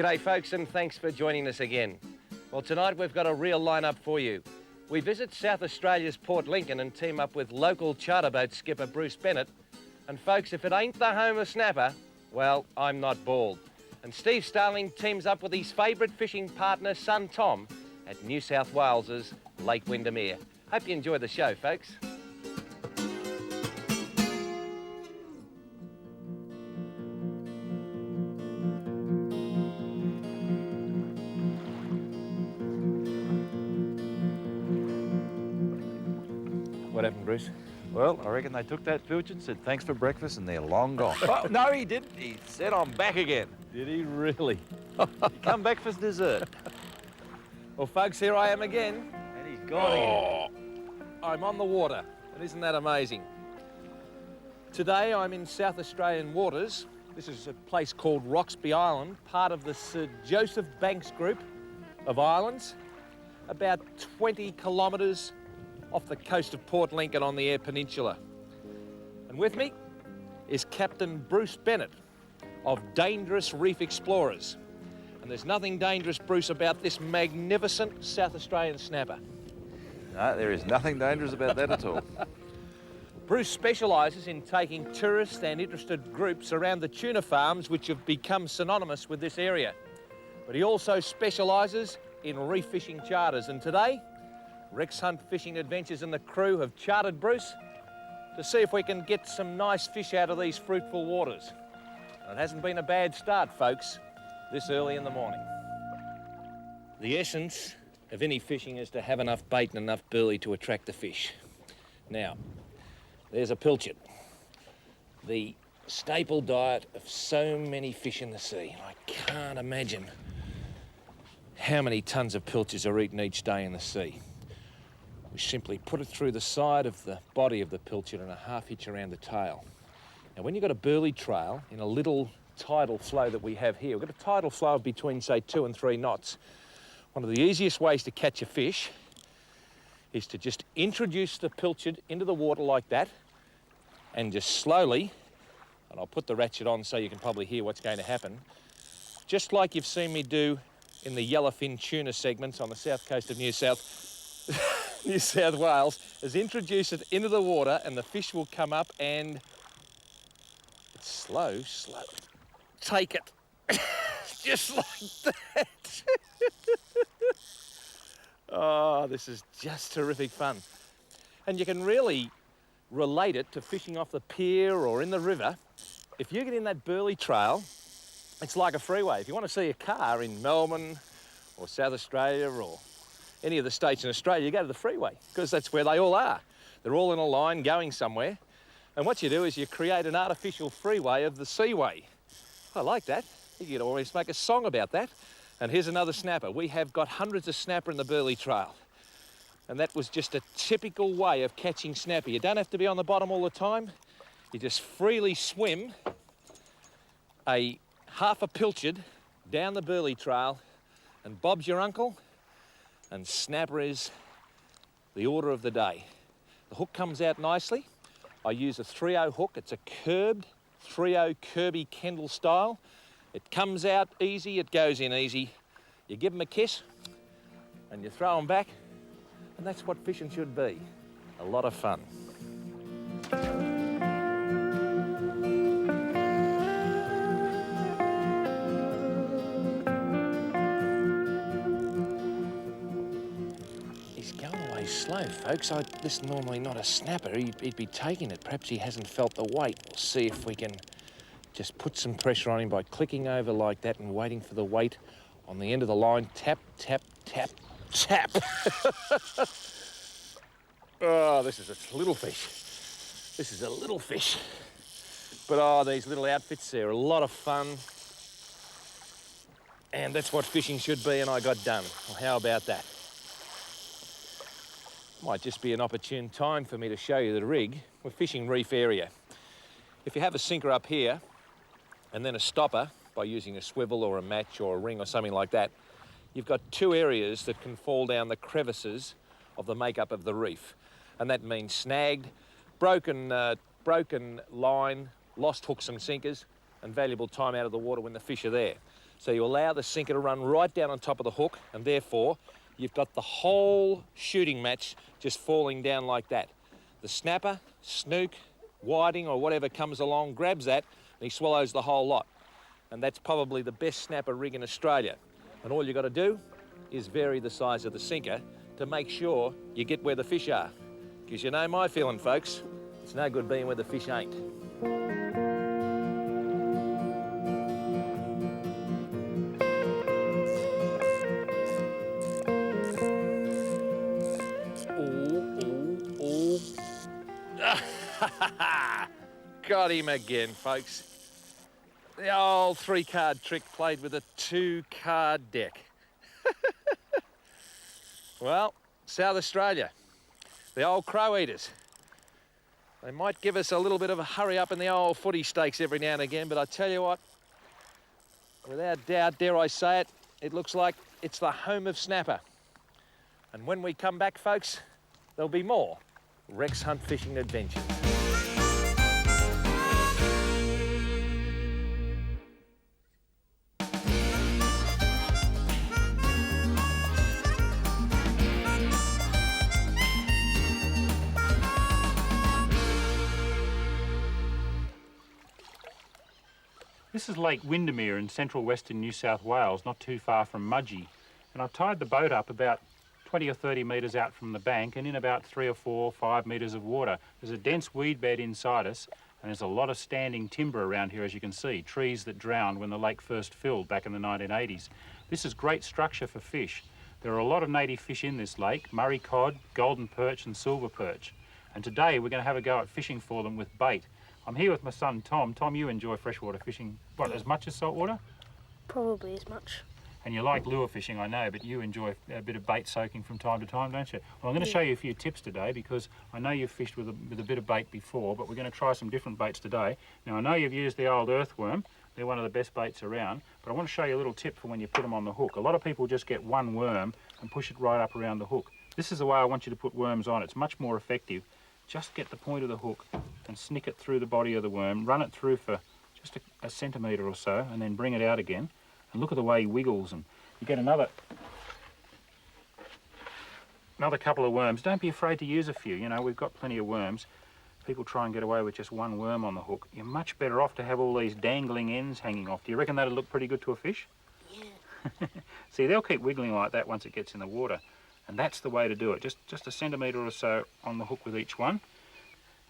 G'day folks, and thanks for joining us again. Well, tonight we've got a real lineup for you. We visit South Australia's Port Lincoln and team up with local charter boat skipper Bruce Bennett. And folks, if it ain't the home of snapper, well, I'm not bald. And Steve Starling teams up with his favourite fishing partner, son Tom, at New South Wales's Lake Windamere. Hope you enjoy the show, folks. What happened, Bruce? Well, I reckon they took that pilchard, said thanks for breakfast, and they're long gone. Oh, no, he didn't. He said I'm back again. Did he really? You come back for dessert. Well, folks, here I am again. And he's gone again. I'm on the water, and isn't that amazing? Today I'm in South Australian waters. This is a place called Roxby Island, part of the Sir Joseph Banks group of islands, about 20 kilometres off the coast of Port Lincoln on the Eyre Peninsula. And with me is Captain Bruce Bennett of Dangerous Reef Explorers. And there's nothing dangerous, Bruce, about this magnificent South Australian snapper. No, there is nothing dangerous about that at all. Bruce specialises in taking tourists and interested groups around the tuna farms which have become synonymous with this area. But he also specialises in reef fishing charters, and today Rex Hunt Fishing Adventures and the crew have chartered Bruce to see if we can get some nice fish out of these fruitful waters. And it hasn't been a bad start, folks, this early in the morning. The essence of any fishing is to have enough bait and enough burley to attract the fish. Now, there's a pilchard, the staple diet of so many fish in the sea. I can't imagine how many tons of pilchards are eaten each day in the sea. We simply put it through the side of the body of the pilchard and a half hitch around the tail. Now, when you've got a burley trail in a little tidal flow that we have here, we've got a tidal flow of between, say, 2 and 3 knots. One of the easiest ways to catch a fish is to just introduce the pilchard into the water like that and just slowly, and I'll put the ratchet on so you can probably hear what's going to happen, just like you've seen me do in the yellowfin tuna segments on the south coast of New South Wales, is introduce it into the water and the fish will come up and it's slow. Take it. Just like that. Oh, this is just terrific fun. And you can really relate it to fishing off the pier or in the river. If you get in that burley trail, it's like a freeway. If you want to see a car in Melbourne or South Australia or any of the states in Australia, you go to the freeway because that's where they all are. They're all in a line going somewhere. And what you do is you create an artificial freeway of the seaway. I like that. You could always make a song about that. And here's another snapper. We have got hundreds of snapper in the burley trail. And that was just a typical way of catching snapper. You don't have to be on the bottom all the time. You just freely swim a half a pilchard down the burley trail and Bob's your uncle. And snapper is the order of the day. The hook comes out nicely. I use a 3/0 hook. It's a curbed 3/0 Kirby Kendall style. It comes out easy, it goes in easy. You give them a kiss and you throw them back, and that's what fishing should be. A lot of fun. Slow, folks. This is normally not a snapper. He'd be taking it. Perhaps he hasn't felt the weight. We'll see if we can just put some pressure on him by clicking over like that and waiting for the weight on the end of the line. Tap, tap, tap, tap. Oh, this is a little fish. This is a little fish. But oh, these little outfits, they're a lot of fun. And that's what fishing should be, and I got done. Well, how about that? Might just be an opportune time for me to show you the rig. We're fishing reef area. If you have a sinker up here and then a stopper by using a swivel or a match or a ring or something like that, you've got 2 areas that can fall down the crevices of the makeup of the reef. And that means snagged, broken line, lost hooks and sinkers, and valuable time out of the water when the fish are there. So you allow the sinker to run right down on top of the hook, and therefore you've got the whole shooting match just falling down like that. The snapper, snook, whiting or whatever comes along, grabs that, and he swallows the whole lot. And that's probably the best snapper rig in Australia. And all you've got to do is vary the size of the sinker to make sure you get where the fish are. Because you know my feeling, folks, it's no good being where the fish ain't. Got him again, folks. The old 3-card trick played with a 2-card deck. Well, South Australia, the old crow eaters. They might give us a little bit of a hurry up in the old footy stakes every now and again, but I tell you what, without doubt, dare I say it, it looks like it's the home of snapper. And when we come back, folks, there'll be more Rex Hunt fishing adventures. This is Lake Windamere in central western New South Wales, not too far from Mudgee. And I've tied the boat up about 20 or 30 metres out from the bank and in about 3 or 4 or 5 metres of water. There's a dense weed bed inside us and there's a lot of standing timber around here, as you can see, trees that drowned when the lake first filled back in the 1980s. This is great structure for fish. There are a lot of native fish in this lake, Murray cod, golden perch and silver perch. And today we're going to have a go at fishing for them with bait. I'm here with my son Tom. Tom, you enjoy freshwater fishing, what, as much as saltwater? Probably as much. And you like lure fishing, I know, but you enjoy a bit of bait soaking from time to time, don't you? Well, I'm going to show you a few tips today because I know you've fished with a bit of bait before, but we're going to try some different baits today. Now, I know you've used the old earthworm. They're one of the best baits around, but I want to show you a little tip for when you put them on the hook. A lot of people just get one worm and push it right up around the hook. This is the way I want you to put worms on. It's much more effective. Just get the point of the hook and snick it through the body of the worm, run it through for just a centimetre or so, and then bring it out again. And look at the way he wiggles, and you get another couple of worms. Don't be afraid to use a few. You know, we've got plenty of worms. People try and get away with just one worm on the hook. You're much better off to have all these dangling ends hanging off. Do you reckon that'll look pretty good to a fish? Yeah. See, they'll keep wiggling like that once it gets in the water. And that's the way to do it, just a centimetre or so on the hook with each one.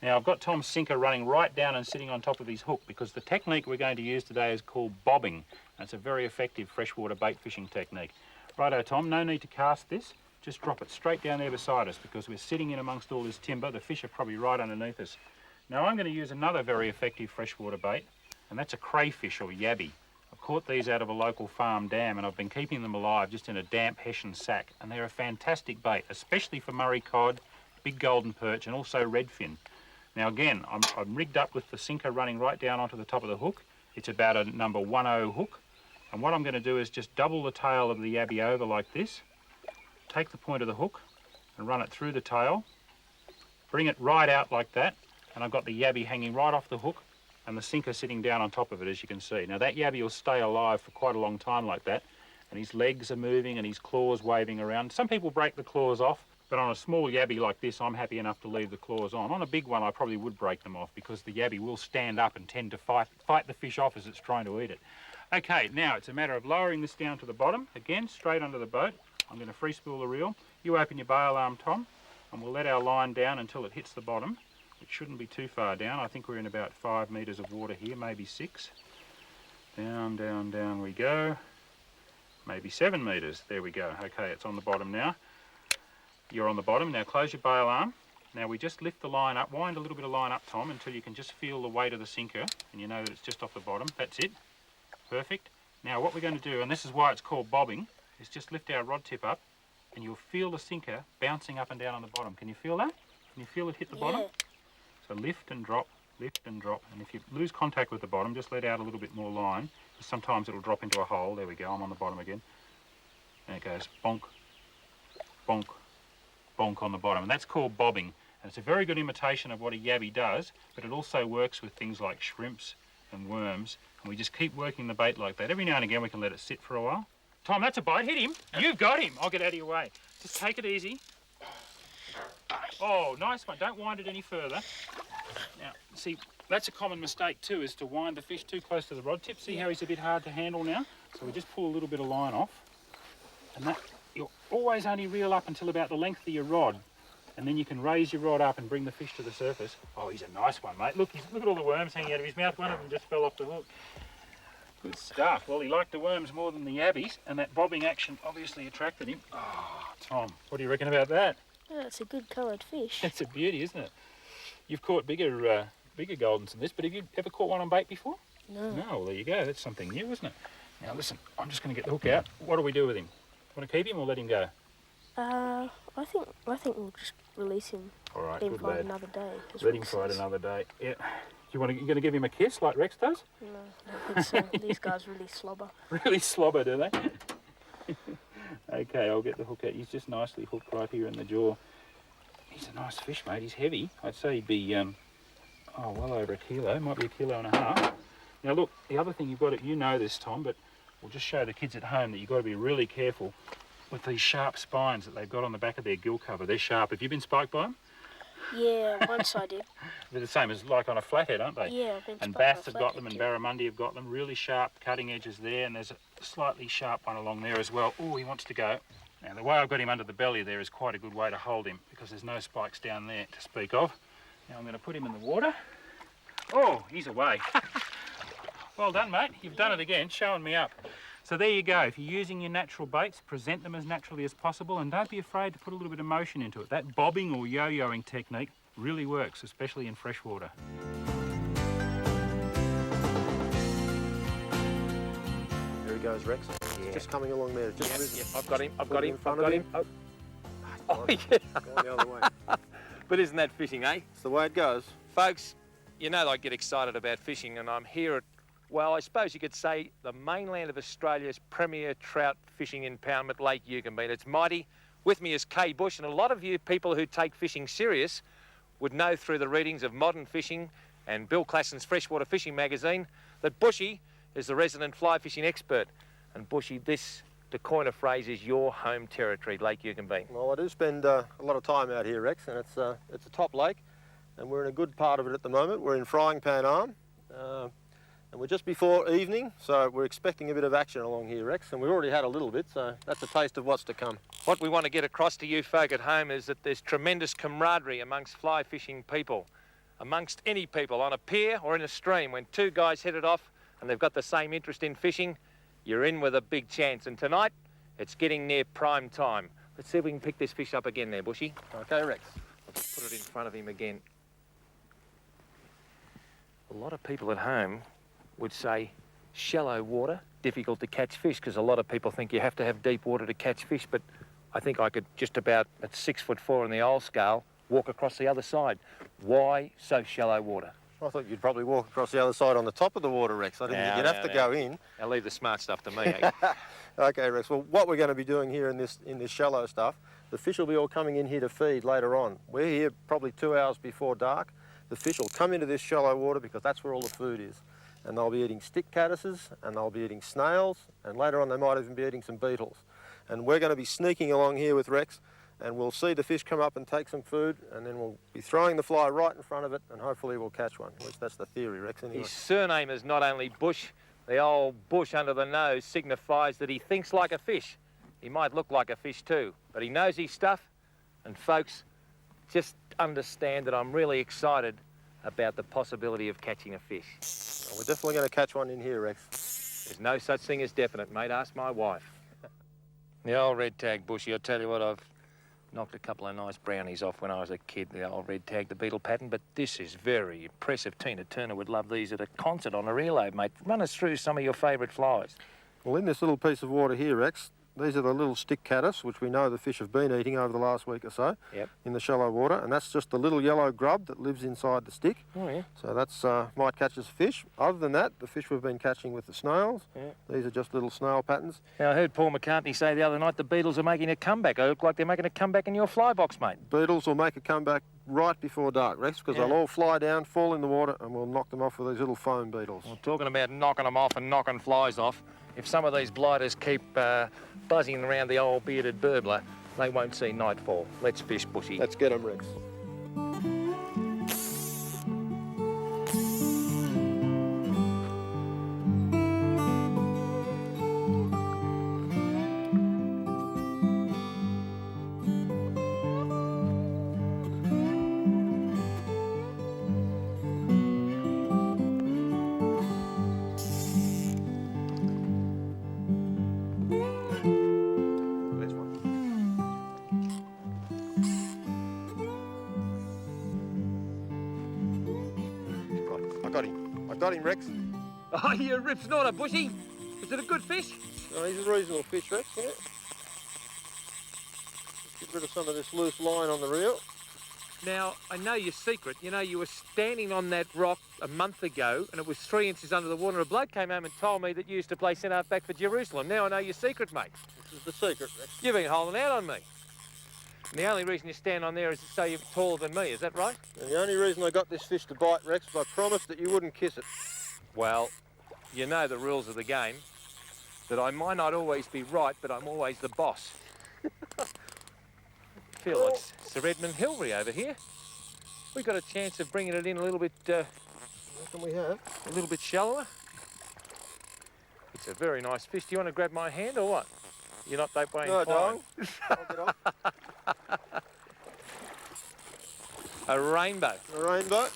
Now I've got Tom's sinker running right down and sitting on top of his hook because the technique we're going to use today is called bobbing. And it's a very effective freshwater bait fishing technique. Righto Tom, no need to cast this, just drop it straight down there beside us because we're sitting in amongst all this timber. The fish are probably right underneath us. Now I'm going to use another very effective freshwater bait, and that's a crayfish or yabby. I've caught these out of a local farm dam and I've been keeping them alive just in a damp hessian sack, and they're a fantastic bait, especially for Murray cod, big golden perch and also redfin. Now again, I'm rigged up with the sinker running right down onto the top of the hook. It's about a number 10 hook, and what I'm going to do is just double the tail of the yabby over like this, take the point of the hook and run it through the tail, bring it right out like that, and I've got the yabby hanging right off the hook and the sinker sitting down on top of it, as you can see. Now that yabby will stay alive for quite a long time like that, and his legs are moving and his claws waving around. Some people break the claws off, but on a small yabby like this, I'm happy enough to leave the claws on. On a big one, I probably would break them off because the yabby will stand up and tend to fight the fish off as it's trying to eat it. Okay, now it's a matter of lowering this down to the bottom, again, straight under the boat. I'm going to free spool the reel. You open your bail arm, Tom, and we'll let our line down until it hits the bottom. It shouldn't be too far down. I think we're in about 5 metres of water here, maybe 6. Down, down, down we go. Maybe 7 metres. There we go. Okay, it's on the bottom now. You're on the bottom. Now close your bail arm. Now we just lift the line up. Wind a little bit of line up, Tom, until you can just feel the weight of the sinker and you know that it's just off the bottom. That's it. Perfect. Now what we're going to do, and this is why it's called bobbing, is just lift our rod tip up and you'll feel the sinker bouncing up and down on the bottom. Can you feel that? Can you feel it hit the bottom? So lift and drop, and if you lose contact with the bottom, just let out a little bit more line, because sometimes it'll drop into a hole. There we go, I'm on the bottom again. And it goes bonk, bonk, bonk on the bottom, and that's called bobbing. And it's a very good imitation of what a yabby does, but it also works with things like shrimps and worms, and we just keep working the bait like that. Every now and again we can let it sit for a while. Tom, that's a bite. Hit him. You've got him. I'll get out of your way. Just take it easy. Oh, nice one. Don't wind it any further. Now, see, that's a common mistake too, is to wind the fish too close to the rod tip. See how he's a bit hard to handle now? So we just pull a little bit of line off. And that, you'll always only reel up until about the length of your rod. And then you can raise your rod up and bring the fish to the surface. Oh, he's a nice one, mate. Look, look at all the worms hanging out of his mouth. One of them just fell off the hook. Good stuff. Well, he liked the worms more than the yabbies, and that bobbing action obviously attracted him. Oh, Tom, what do you reckon about that? Yeah, it's a good coloured fish. It's a beauty, isn't it? You've caught bigger goldens than this, but have you ever caught one on bait before? No. No, well, there you go. That's something new, isn't it? Now, listen, I'm just going to get the hook out. What do we do with him? Want to keep him or let him go? I think we'll just release him. All right, let him good fight lad. another day. Let him fight another day. Yeah. You going to give him a kiss like Rex does? No, I don't think so. These guys really slobber. Really slobber, do they? Okay, I'll get the hook out. He's just nicely hooked right here in the jaw. He's a nice fish, mate. He's heavy. I'd say he'd be, well over a kilo. Might be 1.5 kilos. Now look, the other thing you've got to, you know this, Tom, but we'll just show the kids at home that you've got to be really careful with these sharp spines that they've got on the back of their gill cover. They're sharp. Have you been spiked by them? Yeah, once I did. They're the same as like on a flathead, aren't they? Yeah, I've been And spiked bass by have a got them, and flathead barramundi have got them. Really sharp cutting edges there, and there's a slightly sharp one along there as well. Oh, he wants to go. Now, the way I've got him under the belly there is quite a good way to hold him, because there's no spikes down there to speak of. Now I'm going to put him in the water. Oh, he's away. Well done, mate. You've done it again, showing me up. So there you go. If you're using your natural baits, present them as naturally as possible, and don't be afraid to put a little bit of motion into it. That bobbing or yo-yoing technique really works, especially in freshwater. There he goes, Rex. Yeah. Just coming along there. Just Yep, I've got him. I've got him. in front I've got of him. Oh. Oh, Yeah. Going the other way. But isn't that fishing, eh? It's the way it goes. Folks, you know I get excited about fishing, and I'm here at, well, I suppose you could say the mainland of Australia's premier trout fishing impoundment, Lake Eucumbene. It's mighty. With me is Kay Bush, and a lot of you people who take fishing serious would know through the readings of Modern Fishing and Bill Classen's Freshwater Fishing magazine that Bushy is the resident fly fishing expert. And Bushy, this, to coin a phrase, is your home territory, Lake Eucumbene. Well, I do spend a lot of time out here, Rex, and it's a top lake, and we're in a good part of it at the moment. We're in Frying Pan Arm, and we're just before evening, so we're expecting a bit of action along here, Rex, and we've already had a little bit, so that's a taste of what's to come. What we want to get across to you folk at home is that there's tremendous camaraderie amongst fly fishing people, amongst any people, on a pier or in a stream. When two guys hit it off and they've got the same interest in fishing, you're in with a big chance. And tonight, it's getting near prime time. Let's see if we can pick this fish up again there, Bushy. Okay, Rex. Let's put it in front of him again. A lot of people at home would say shallow water, difficult to catch fish, because a lot of people think you have to have deep water to catch fish, but I think I could just about, at 6'4" on the old scale, walk across the other side. Why so shallow water? I thought you'd probably walk across the other side on the top of the water, Rex. I didn't think you'd have to go in. Now leave the smart stuff to me, eh? Okay, Rex. Well, what we're going to be doing here in this shallow stuff, the fish will be all coming in here to feed later on. We're here probably 2 hours before dark. The fish will come into this shallow water because that's where all the food is. And they'll be eating stick caddises, and they'll be eating snails, and later on they might even be eating some beetles. And we're going to be sneaking along here with Rex, and we'll see the fish come up and take some food, and then we'll be throwing the fly right in front of it, and hopefully we'll catch one. At least that's the theory, Rex, anyway. His surname is not only Bush, the old bush under the nose signifies that he thinks like a fish. He might look like a fish too, but he knows his stuff. And folks, just understand that I'm really excited about the possibility of catching a fish. Well, we're definitely going to catch one in here, Rex. There's no such thing as definite, mate. Ask my wife. The old red tag, Bushy. I tell you what, I've knocked a couple of nice brownies off when I was a kid, the old red tag, the beetle pattern, but this is very impressive. Tina Turner would love these at a concert on a reload, mate. Run us through some of your favourite flies. Well, in this little piece of water here, Rex, these are the little stick caddis, which we know the fish have been eating over the last week or so. Yep. In the shallow water, and that's just the little yellow grub that lives inside the stick. Oh, yeah. So that's might catch us fish. Other than that, the fish we've been catching with the snails. Yeah. These are just little snail patterns. Now, I heard Paul McCartney say the other night the beetles are making a comeback. They look like they're making a comeback in your fly box, mate. Beetles will make a comeback right before dark, Rex, because they'll all fly down, fall in the water, and we'll knock them off with these little foam beetles. Well, talking about knocking them off and knocking flies off, if some of these blighters keep buzzing around the old bearded burbler, they won't see nightfall. Let's fish, Bushy. Let's get them, Rex. I got him, Rex. Oh, you rip snorter, Bushy. Is it a good fish? No, he's a reasonable fish, Rex, yeah. Get rid of some of this loose line on the reel. Now, I know your secret. You know, you were standing on that rock a month ago and it was 3 inches under the water. A bloke came home and told me that you used to play centre half back for Jerusalem. Now I know your secret, mate. This is the secret, Rex. You've been holding out on me. And the only reason you stand on there is to say you're taller than me, is that right? And the only reason I got this fish to bite, Rex, was I promised that you wouldn't kiss it. Well, you know the rules of the game, that I might not always be right, but I'm always the boss. I feel like Sir Edmund Hillary over here. We got a chance of bringing it in a little bit, What can we have? a little bit shallower. It's a very nice fish. Do you want to grab my hand or what? You're not that way No, inclined. I'll get off. A rainbow. A rainbow.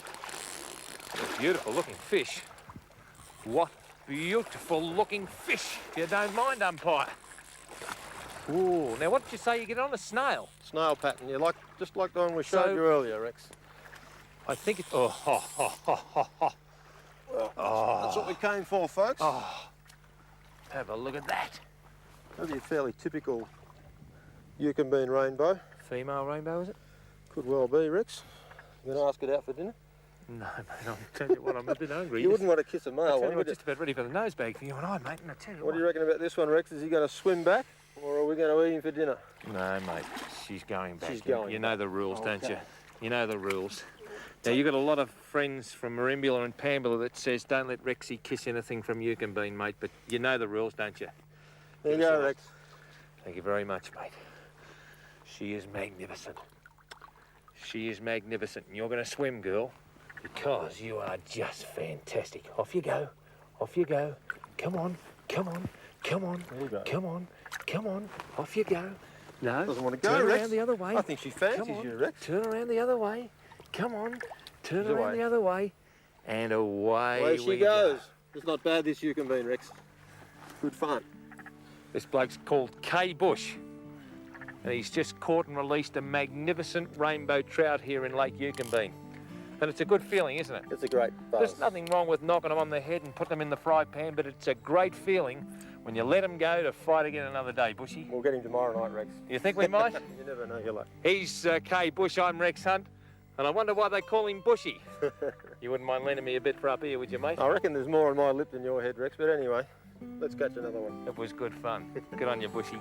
A beautiful looking fish. What beautiful looking fish, if you don't mind, umpire. Ooh, now what did you say you get on? A snail? Snail pattern, yeah, just like the one we showed you earlier, Rex. I think it's... Oh, ho, ho, ho, ho, ho. Well, that's what we came for, folks. Oh, have a look at that. That'd be a fairly typical Eucumbene rainbow. Female rainbow, is it? Could well be, Rex. You going to ask it out for dinner? No, mate, I'll tell you what, I'm a bit hungry. You wouldn't want to kiss a I male tell one, you what, would you? just about ready for the nose bag for you and I, mate, and I tell you What do you reckon about this one, Rex? Is he going to swim back, or are we going to eat him for dinner? No, mate, she's going back. She's going You know the rules, don't Okay. you? You know the rules. Now, you've got a lot of friends from Marimbula and Pambula that says don't let Rexy kiss anything from Eucumbene, mate, but you know the rules, don't you? There you Give us go, a Rex. Thank you very much, mate. She is magnificent. She is magnificent. And you're going to swim, girl, because you are just fantastic. Off you go. Off you go. Come on. Come on. Come on. There you go. Come on. Come on. Off you go. No. Doesn't want to go, Turn Rex. around the other way. I think she fancies Come on. you, Rex. Turn around the other way. Come on. Turn She's around away. the other way. And away Away we she go. goes. It's not bad, this Eucumbene, Rex. Good fun. This bloke's called K. Bush. And he's just caught and released a magnificent rainbow trout here in Lake Eucumbene. And it's a good feeling, isn't it? It's a great buzz. There's nothing wrong with knocking them on the head and putting them in the fry pan, but it's a great feeling when you let them go to fight again another day, Bushy. We'll get him tomorrow night, Rex. You think we might? You never know your luck. He's K. Bush, I'm Rex Hunt, and I wonder why they call him Bushy. You wouldn't mind lending me a bit for up here, would you, mate? I reckon there's more on my lip than your head, Rex, but anyway, let's catch another one. It was good fun. Good on you, Bushy.